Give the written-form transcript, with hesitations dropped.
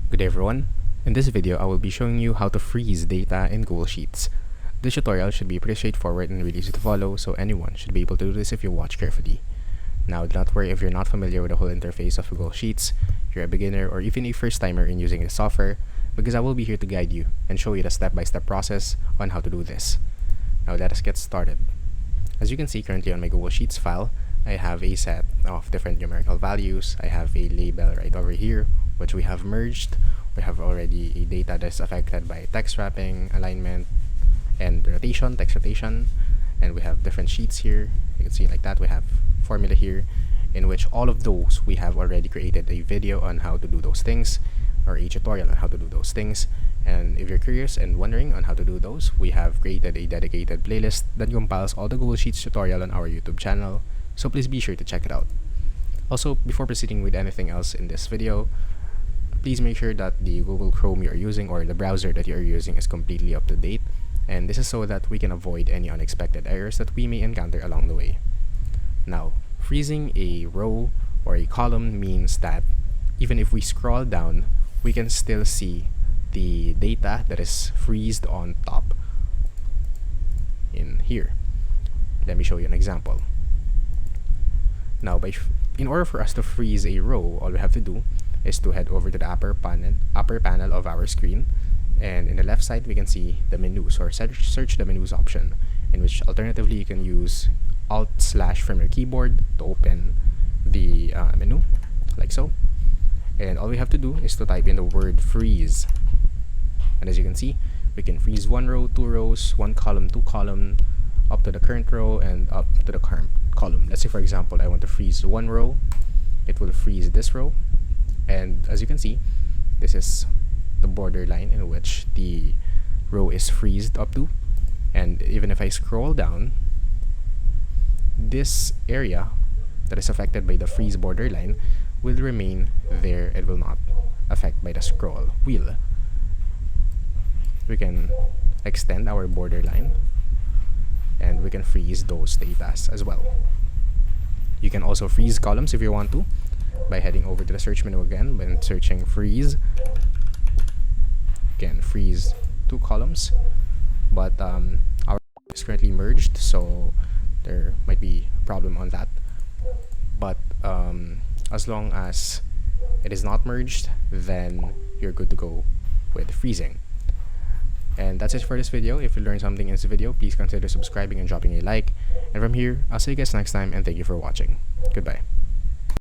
Good day everyone. In this video, I will be showing you how to freeze data in Google Sheets. This tutorial should be pretty straightforward and really easy to follow, so anyone should be able to do this if you watch carefully. Now, do not worry if you're not familiar with the whole interface of Google Sheets, you're a beginner or even a first timer in using this software, because I will be here to guide you and show you the step-by-step process on how to do this. Now let us get started. As you can see currently on my Google Sheets file, I have a set of different numerical values. I have a label right over here, which we have merged. We have already a data that's affected by text wrapping, alignment, and rotation, text rotation. And we have different sheets here. You can see like that. We have formula here, in which all of those we have already created a video on how to do those things, or a tutorial on how to do those things. And if you're curious and wondering on how to do those, we have created a dedicated playlist that compiles all the Google Sheets tutorial on our YouTube channel, so please be sure to check it out. Also, before proceeding with anything else in this video, please make sure that the Google Chrome you're using or the browser that you're using is completely up to date, and this is so that we can avoid any unexpected errors that we may encounter along the way. Now, freezing a row or a column means that even if we scroll down, we can still see the data that is freezed on top in here. Let me show you an example. Now, in order for us to freeze a row, all we have to do is to head over to the upper panel of our screen, and in the left side we can see the menus, or search the menus option, in which alternatively you can use Alt/ from your keyboard to open the menu, like so. And all we have to do is to type in the word freeze. And as you can see, we can freeze one row, two rows, one column, two column, up to the current row and up to the current column. Let's say, for example, I want to freeze one row. It will freeze this row. And as you can see, this is the borderline in which the row is freezed up to. And even if I scroll down, this area that is affected by the freeze borderline will remain there. It will not affect by the scroll wheel. We can extend our borderline and we can freeze those data as well. You can also freeze columns if you want to by heading over to the search menu again. When searching freeze, you can freeze two columns, but our is currently merged, so there might be a problem on that. But as long as it is not merged, then you're good to go with freezing. And that's it for this video. If you learned something in this video, please consider subscribing and dropping a like. And from here, I'll see you guys next time, and thank you for watching. Goodbye.